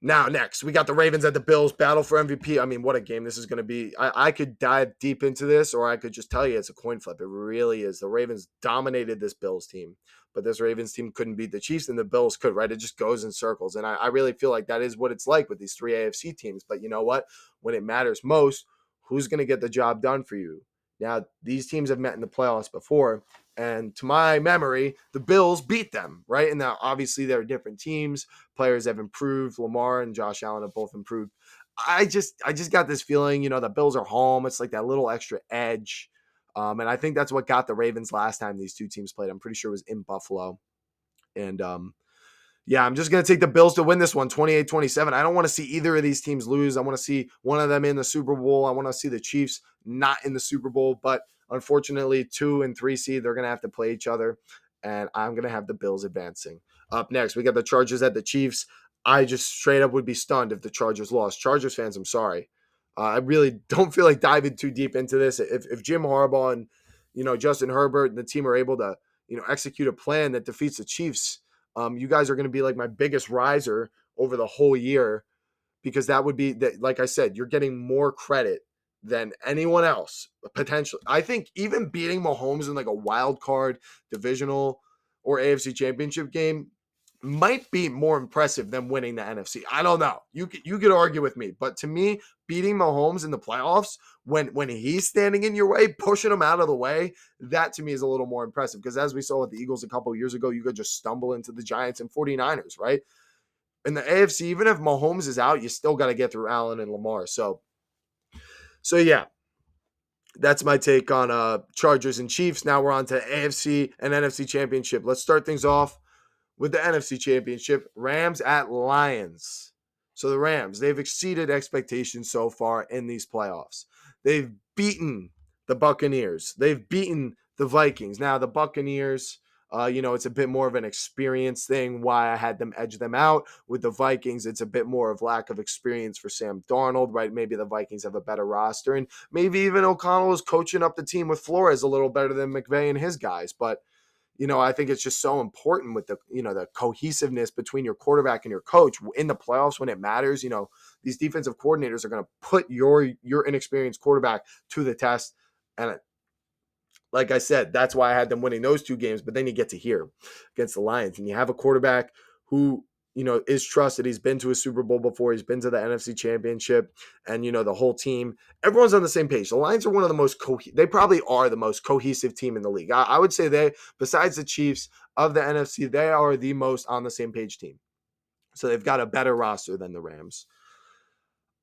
Now, next, we got the Ravens at the Bills, battle for MVP. I mean, what a game this is going to be. I could dive deep into this, or I could just tell you it's a coin flip. It really is. The Ravens dominated this Bills team, but this Ravens team couldn't beat the Chiefs, and the Bills could, right? It just goes in circles, and I really feel like that is what it's like with these three AFC teams. But you know what? When it matters most, who's going to get the job done for you? Now, these teams have met in the playoffs before, and to my memory, the Bills beat them, right? And now, obviously, they're different teams. Players have improved. Lamar and Josh Allen have both improved. I just got this feeling, the Bills are home. It's like that little extra edge. And I think that's what got the Ravens last time these two teams played. I'm pretty sure it was in Buffalo. And yeah, I'm just going to take the Bills to win this one, 28-27. I don't want to see either of these teams lose. I want to see one of them in the Super Bowl. I want to see the Chiefs not in the Super Bowl. But unfortunately, 2 and 3 seed, they're going to have to play each other. And I'm going to have the Bills advancing. Up next, we got the Chargers at the Chiefs. I just straight up would be stunned if the Chargers lost. Chargers fans, I'm sorry. I really don't feel like diving too deep into this. If Jim Harbaugh and, Justin Herbert and the team are able to, execute a plan that defeats the Chiefs, you guys are going to be like my biggest riser over the whole year, because that would be that. Like I said, you're getting more credit than anyone else potentially. I think even beating Mahomes in like a wild card, divisional, or AFC championship game might be more impressive than winning the NFC. I don't know. You could argue with me, but to me, beating Mahomes in the playoffs when he's standing in your way, pushing him out of the way, that to me is a little more impressive, because as we saw with the Eagles a couple of years ago, you could just stumble into the Giants and 49ers, right? In the AFC, even if Mahomes is out, you still got to get through Allen and Lamar. So yeah, that's my take on Chargers and Chiefs. Now we're on to AFC and NFC championship. Let's start things off with the NFC Championship, Rams at Lions. So the Rams, they've exceeded expectations so far in these playoffs. They've beaten the Buccaneers. They've beaten the Vikings. Now the Buccaneers, It's a bit more of an experience thing why I had them edge them out. With the Vikings, it's a bit more of lack of experience for Sam Darnold, right? Maybe the Vikings have a better roster, and maybe even O'Connell is coaching up the team with Flores a little better than McVay and his guys. But I think it's just so important with the cohesiveness between your quarterback and your coach in the playoffs when it matters. These defensive coordinators are going to put your inexperienced quarterback to the test. And like I said, that's why I had them winning those two games. But then you get to here against the Lions, and you have a quarterback who, is trusted. He's been to a Super Bowl before. He's been to the NFC Championship, and the whole team, everyone's on the same page. The Lions are one of the most they probably are the most cohesive team in the league. I would say besides the Chiefs of the NFC, they are the most on the same page team. So they've got a better roster than the Rams.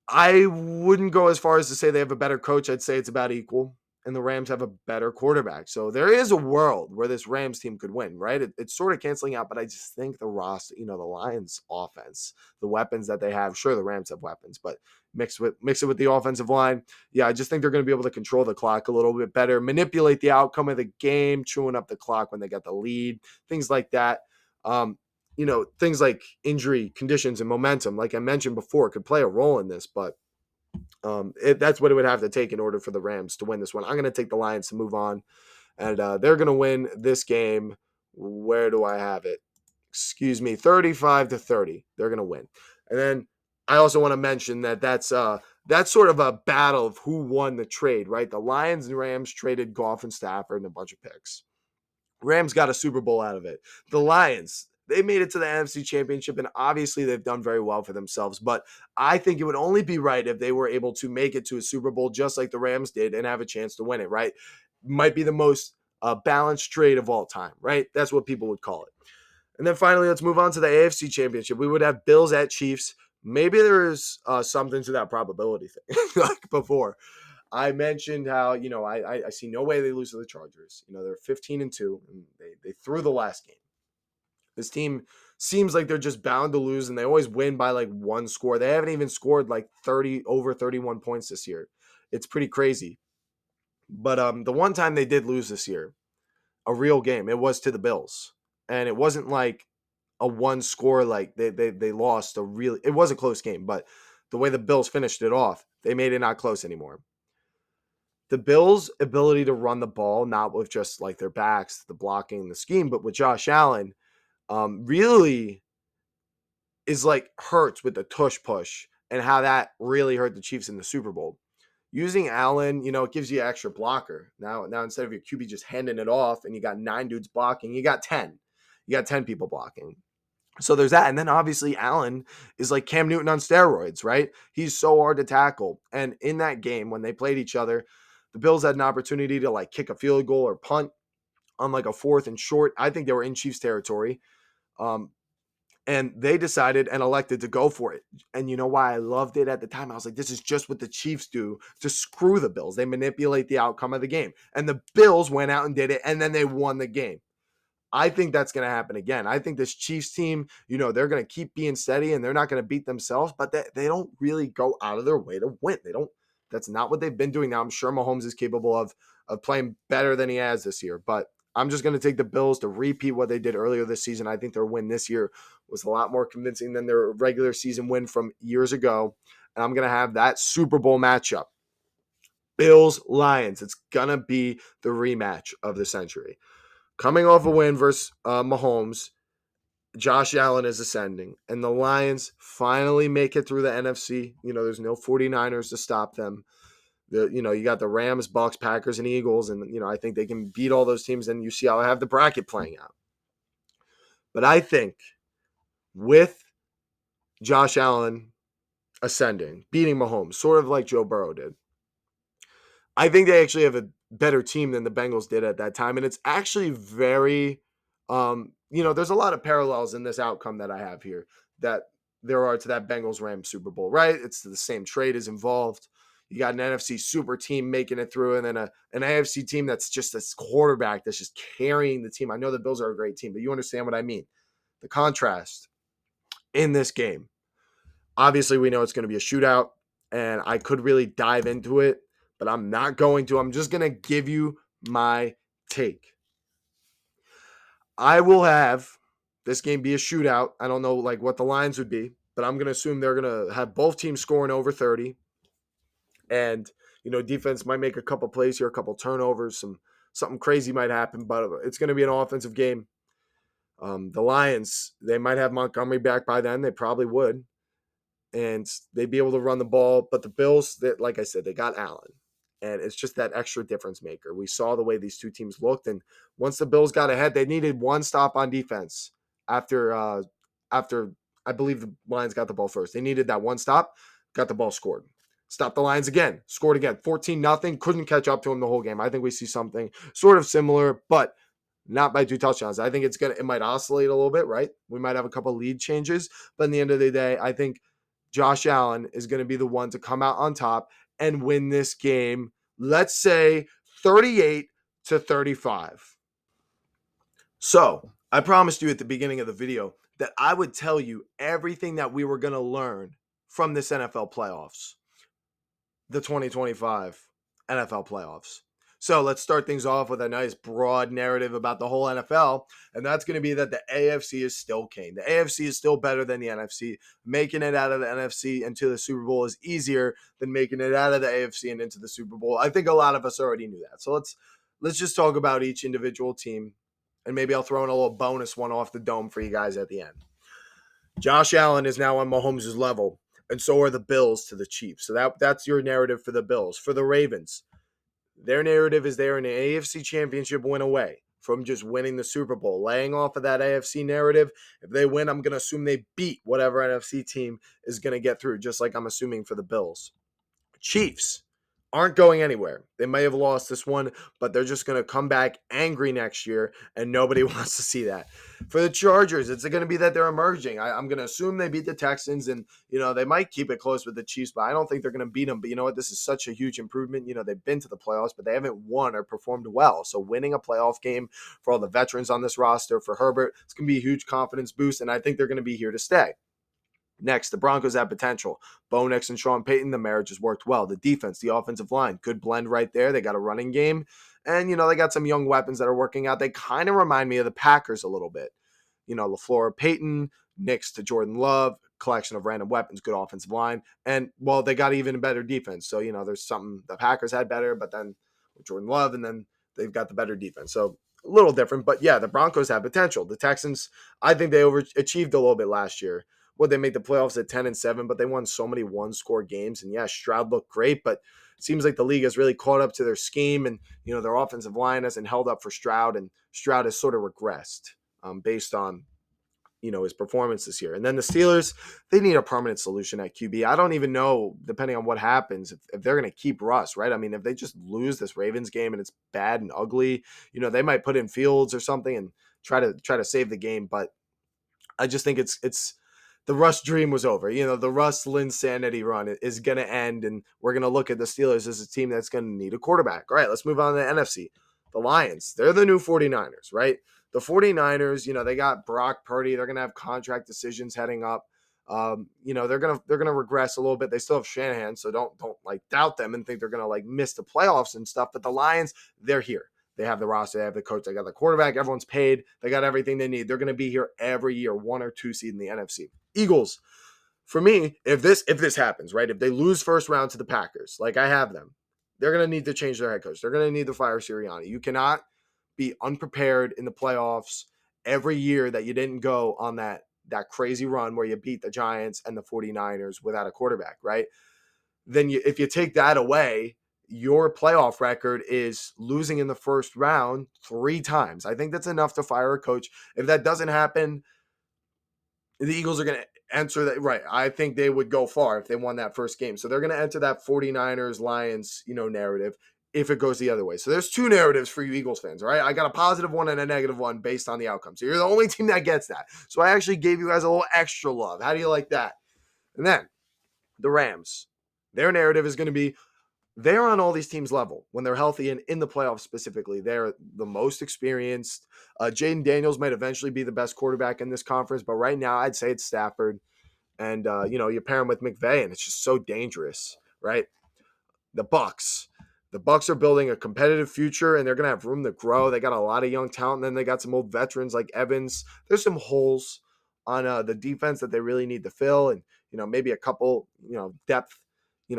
I wouldn't go as far as to say they have a better coach. I'd say it's about equal. And the Rams have a better quarterback. So there is a world where this Rams team could win, right? It's sort of canceling out, but I just think the roster, the Lions offense, the weapons that they have, sure, the Rams have weapons, but mix it with the offensive line. Yeah, I just think they're going to be able to control the clock a little bit better, manipulate the outcome of the game, chewing up the clock when they get the lead, things like that. Things like injury conditions and momentum, like I mentioned before, could play a role in this, but that's what it would have to take in order for the Rams to win this one. I'm going to take the Lions to move on, and they're going to win this game. Where do I have it? 35-30. They're going to win. And then I also want to mention that's sort of a battle of who won the trade, right? The Lions and Rams traded Goff and Stafford and a bunch of picks. Rams got a Super Bowl out of it. The Lions, they made it to the NFC Championship, and obviously they've done very well for themselves. But I think it would only be right if they were able to make it to a Super Bowl just like the Rams did and have a chance to win it, right? Might be the most balanced trade of all time, right? That's what people would call it. And then finally, let's move on to the AFC Championship. We would have Bills at Chiefs. Maybe there's something to that probability thing like before. I mentioned how, I see no way they lose to the Chargers. They're 15-2, and they threw the last game. This team seems like they're just bound to lose, and they always win by like one score. They haven't even scored like over 31 points this year. It's pretty crazy. But the one time they did lose this year, a real game, it was to the Bills. And it wasn't like a one score, like they lost it was a close game, but the way the Bills finished it off, they made it not close anymore. The Bills' ability to run the ball, not with just like their backs, the blocking, the scheme, but with Josh Allen, really is like hurts with the tush push and how that really hurt the Chiefs in the Super Bowl. Using Allen, it gives you an extra blocker. Now instead of your QB just handing it off and you got 9 dudes blocking, you got 10. You got 10 people blocking. So there's that. And then obviously Allen is like Cam Newton on steroids, right? He's so hard to tackle. And in that game, when they played each other, the Bills had an opportunity to like kick a field goal or punt on like a 4th and short. I think they were in Chiefs territory. And they decided and elected to go for it. And you know why I loved it at the time? I was like, this is just what the Chiefs do to screw the Bills. They manipulate the outcome of the game. And the Bills went out and did it, and then they won the game. I think that's going to happen again. I think this Chiefs team, they're going to keep being steady and they're not going to beat themselves, but they don't really go out of their way to win. That's not what they've been doing now. I'm sure Mahomes is capable of playing better than he has this year, but I'm just going to take the Bills to repeat what they did earlier this season. I think their win this year was a lot more convincing than their regular season win from years ago. And I'm going to have that Super Bowl matchup. Bills-Lions. It's going to be the rematch of the century. Coming off a win versus Mahomes, Josh Allen is ascending. And the Lions finally make it through the NFC. There's no 49ers to stop them. You got the Rams, Bucks, Packers, and Eagles. And, I think they can beat all those teams. And you see how I have the bracket playing out. But I think with Josh Allen ascending, beating Mahomes, sort of like Joe Burrow did, I think they actually have a better team than the Bengals did at that time. And it's actually very, there's a lot of parallels in this outcome that I have here that there are to that Bengals-Rams Super Bowl, right? It's the same trade is involved. You got an NFC super team making it through, and then an AFC team that's just this quarterback that's just carrying the team. I know the Bills are a great team, but you understand what I mean. The contrast in this game. Obviously, we know it's going to be a shootout, and I could really dive into it, but I'm not going to. I'm just going to give you my take. I will have this game be a shootout. I don't know like what the lines would be, but I'm going to assume they're going to have both teams scoring over 30. And, defense might make a couple plays here, a couple turnovers, something crazy might happen, but it's going to be an offensive game. The Lions, they might have Montgomery back by then. They probably would. And they'd be able to run the ball. But the Bills, like I said, they got Allen. And it's just that extra difference maker. We saw the way these two teams looked. And once the Bills got ahead, they needed one stop on defense after I believe the Lions got the ball first. They needed that one stop, got the ball scored. Stopped the Lions again, scored again. 14-0, couldn't catch up to them the whole game. I think we see something sort of similar, but not by 2 touchdowns. I think it might oscillate a little bit, right? We might have a couple lead changes, but in the end of the day, I think Josh Allen is going to be the one to come out on top and win this game, let's say 38-35. So, I promised you at the beginning of the video that I would tell you everything that we were going to learn from this NFL playoffs, the 2025 NFL playoffs. So let's start things off with a nice broad narrative about the whole NFL. And that's going to be that the AFC is still king. The AFC is still better than the NFC. Making it out of the NFC into the Super Bowl is easier than making it out of the AFC and into the Super Bowl. I think a lot of us already knew that. So let's just talk about each individual team. And maybe I'll throw in a little bonus one off the dome for you guys at the end. Josh Allen is now on Mahomes' level, and so are the Bills to the Chiefs. So that's your narrative for the Bills. For the Ravens, their narrative is they're an AFC championship win away from just winning the Super Bowl. Laying off of that AFC narrative, if they win, I'm going to assume they beat whatever NFC team is going to get through, just like I'm assuming for the Bills. Chiefs aren't going anywhere. They may have lost this one, but they're just going to come back angry next year, and nobody wants to see that. For the Chargers, it's going to be that they're emerging. I'm going to assume they beat the Texans, and, they might keep it close with the Chiefs, but I don't think they're going to beat them. But you know what? This is such a huge improvement. They've been to the playoffs, but they haven't won or performed well. So winning a playoff game for all the veterans on this roster, for Herbert, it's going to be a huge confidence boost, and I think they're going to be here to stay. Next, the Broncos have potential. Bo Nix and Sean Payton, the marriage has worked well. The defense, the offensive line, good blend right there. They got a running game. And, they got some young weapons that are working out. They kind of remind me of the Packers a little bit. LaFleur, Payton, Nix to Jordan Love, collection of random weapons, good offensive line. And, well, they got even better defense. So, there's something the Packers had better, but then with Jordan Love, and then they've got the better defense. So, a little different. But, yeah, the Broncos have potential. The Texans, I think they overachieved a little bit last year. They made the playoffs at 10-7, but they won so many one-score games. And yeah, Stroud looked great, but it seems like the league has really caught up to their scheme, and their offensive line hasn't held up for Stroud, and Stroud has sort of regressed based on his performance this year. And then the Steelers, they need a permanent solution at QB. I don't even know, depending on what happens, if they're going to keep Russ, right? I mean, if they just lose this Ravens game and it's bad and ugly, they might put in Fields or something and try to save the game. But I just think it's the Russ dream was over. The Russ Linsanity run is going to end, and we're going to look at the Steelers as a team that's going to need a quarterback. All right, let's move on to the NFC. The Lions, they're the new 49ers, right? The 49ers, they got Brock Purdy. They're going to have contract decisions heading up. They're gonna regress a little bit. They still have Shanahan, so don't doubt them and think they're gonna miss the playoffs and stuff. But the Lions, they're here. They have the roster, they have the coach, they got the quarterback, everyone's paid, they got everything they need. They're going to be here every year, 1 or 2 seed in the NFC. Eagles, for me, if this happens, right, if they lose first round to the Packers, like I have them, they're going to need to change their head coach. They're going to need to fire Sirianni. You cannot be unprepared in the playoffs every year that you didn't go on that crazy run where you beat the Giants and the 49ers without a quarterback, right? Then if you take that away, your playoff record is losing in the first round 3 times. I think that's enough to fire a coach. If that doesn't happen, the Eagles are going to enter that. Right. I think they would go far if they won that first game. So they're going to enter that 49ers Lions, narrative if it goes the other way. So there's 2 narratives for you Eagles fans, all right? I got a positive one and a negative one based on the outcome. So you're the only team that gets that. So I actually gave you guys a little extra love. How do you like that? And then the Rams, their narrative is going to be they're on all these teams' level when they're healthy and in the playoffs specifically. They're the most experienced. Jaden Daniels might eventually be the best quarterback in this conference, but right now I'd say it's Stafford. And, you pair him with McVay, and it's just so dangerous, right? The Bucks. The Bucks are building a competitive future, and they're going to have room to grow. They got a lot of young talent, and then they got some old veterans like Evans. There's some holes on the defense that they really need to fill, and maybe a couple depth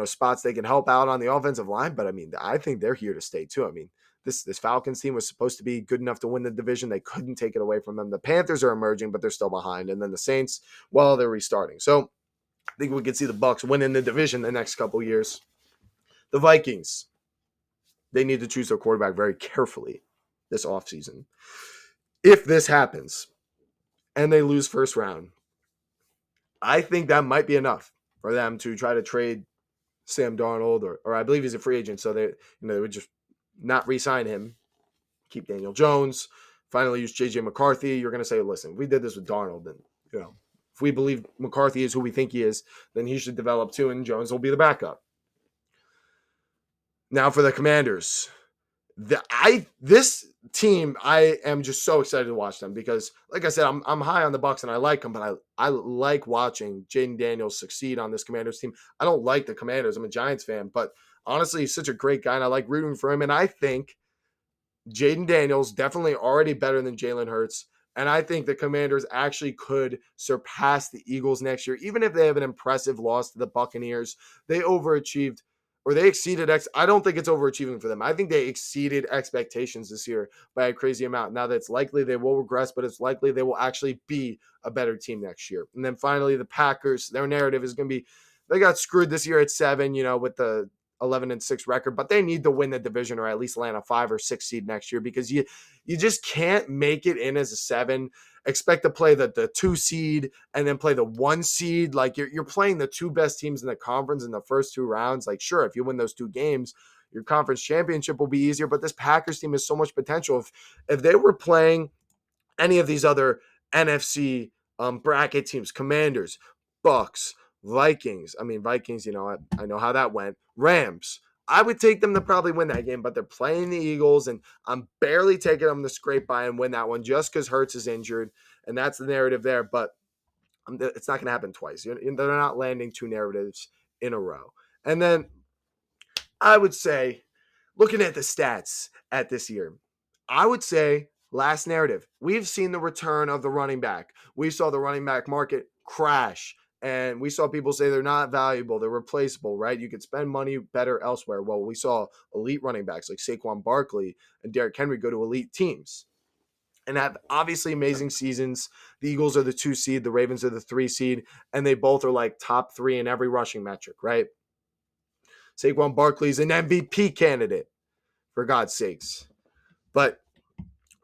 spots they can help out on the offensive line. But I mean, I think they're here to stay too. I mean, this Falcons team was supposed to be good enough to win the division. They couldn't take it away from them. The Panthers are emerging, but they're still behind, and then the Saints, well, they're restarting. So I think we could see the Bucks winning the division the next couple years. The Vikings, they need to choose their quarterback very carefully this offseason. If this happens and they lose first round, I think that might be enough for them to try to trade Sam Darnold, or I believe he's a free agent, so they would just not re-sign him, keep Daniel Jones, finally use J.J. McCarthy. You're going to say, listen, we did this with Darnold, then if we believe McCarthy is who we think he is, then he should develop too, and Jones will be the backup. Now for the Commanders. This team, I am just so excited to watch them because, like I said, I'm high on the Bucs and I like them, but I like watching Jaden Daniels succeed on this Commanders team. I don't like the Commanders. I'm a Giants fan, but honestly, he's such a great guy, and I like rooting for him. And I think Jaden Daniels definitely already better than Jalen Hurts. And I think the Commanders actually could surpass the Eagles next year, even if they have an impressive loss to the Buccaneers. They overachieved, or they exceeded. I don't think it's overachieving for them. I think they exceeded expectations this year by a crazy amount. Now, that's likely they will regress, but it's likely they will actually be a better team next year. And then finally, the Packers, their narrative is going to be, they got screwed this year at 7, with the 11-6 record, but they need to win the division or at least land a 5 or 6 seed next year, because you just can't make it in as a 7, expect to play the 2 seed and then play the 1 seed. Like you're playing the 2 best teams in the conference in the first 2 rounds. Like, sure, if you win those 2 games, your conference championship will be easier, but this Packers team has so much potential. If they were playing any of these other NFC bracket teams, Commanders, Bucks, Vikings. I mean, Vikings, I know how that went. Rams. I would take them to probably win that game, but they're playing the Eagles, and I'm barely taking them to scrape by and win that one just because Hurts is injured, and that's the narrative there. But it's not going to happen twice. They're not landing 2 narratives in a row. And then I would say, looking at the stats at this year, I would say last narrative, we've seen the return of the running back. We saw the running back market crash, and we saw people say they're not valuable, they're replaceable, right? You could spend money better elsewhere. Well, we saw elite running backs like Saquon Barkley and Derrick Henry go to elite teams and have obviously amazing seasons. The Eagles are the 2 seed, the Ravens are the 3 seed, and they both are like top 3 in every rushing metric, right? Saquon Barkley's an MVP candidate, for God's sakes. But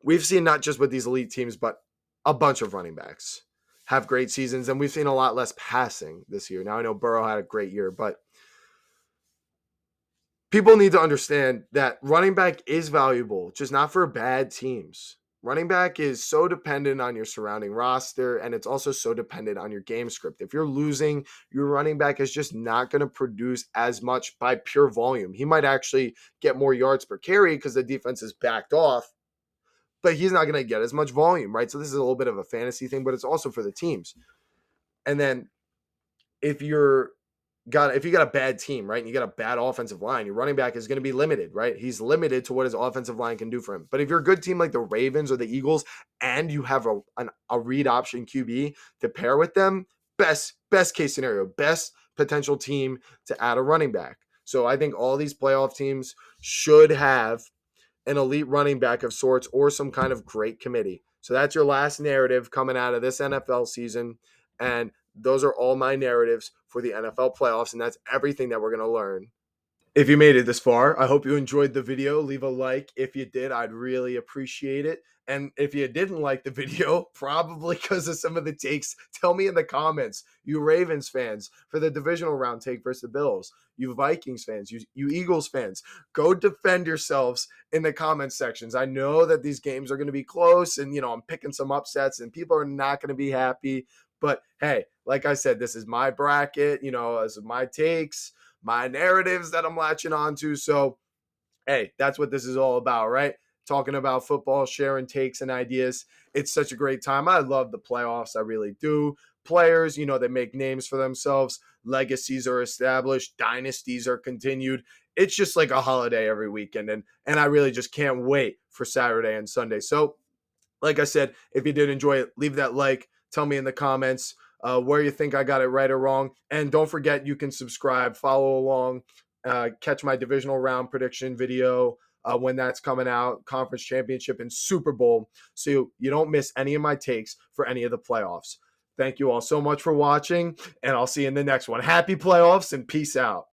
we've seen not just with these elite teams, but a bunch of running backs have great seasons, and we've seen a lot less passing this year. Now, I know Burrow had a great year, but people need to understand that running back is valuable, just not for bad teams. Running back is so dependent on your surrounding roster, and it's also so dependent on your game script. If you're losing, your running back is just not going to produce as much by pure volume. He might actually get more yards per carry because the defense is backed off, but he's not going to get as much volume, right? So this is a little bit of a fantasy thing, but it's also for the teams. And then if you got a bad team, right, and you got a bad offensive line, your running back is going to be limited, right? He's limited to what his offensive line can do for him. But if you're a good team like the Ravens or the Eagles, and you have a read option QB to pair with them, best case scenario, best potential team to add a running back. So I think all these playoff teams should have an elite running back of sorts or some kind of great committee. So that's your last narrative coming out of this NFL season. And those are all my narratives for the NFL playoffs. And that's everything that we're going to learn. If you made it this far, I hope you enjoyed the video. Leave a like. If you did, I'd really appreciate it. And if you didn't like the video, probably because of some of the takes, tell me in the comments. You Ravens fans for the divisional round take versus the Bills. You Vikings fans, you Eagles fans, go defend yourselves in the comment sections. I know that these games are going to be close, and I'm picking some upsets, and people are not going to be happy. But hey, like I said, this is my bracket, as my takes, my narratives that I'm latching onto. So, hey, that's what this is all about, right? Talking about football, sharing takes and ideas. It's such a great time. I love the playoffs. I really do. Players, they make names for themselves. Legacies are established. Dynasties are continued. it's just like a holiday every weekend. And I really just can't wait for Saturday and Sunday. So like I said, if you did enjoy it, leave that like. Tell me in the comments where you think I got it right or wrong. And don't forget, you can subscribe, follow along, catch my divisional round prediction video when that's coming out, conference championship and Super Bowl, so you don't miss any of my takes for any of the playoffs. Thank you all so much for watching, and I'll see you in the next one. Happy playoffs and peace out.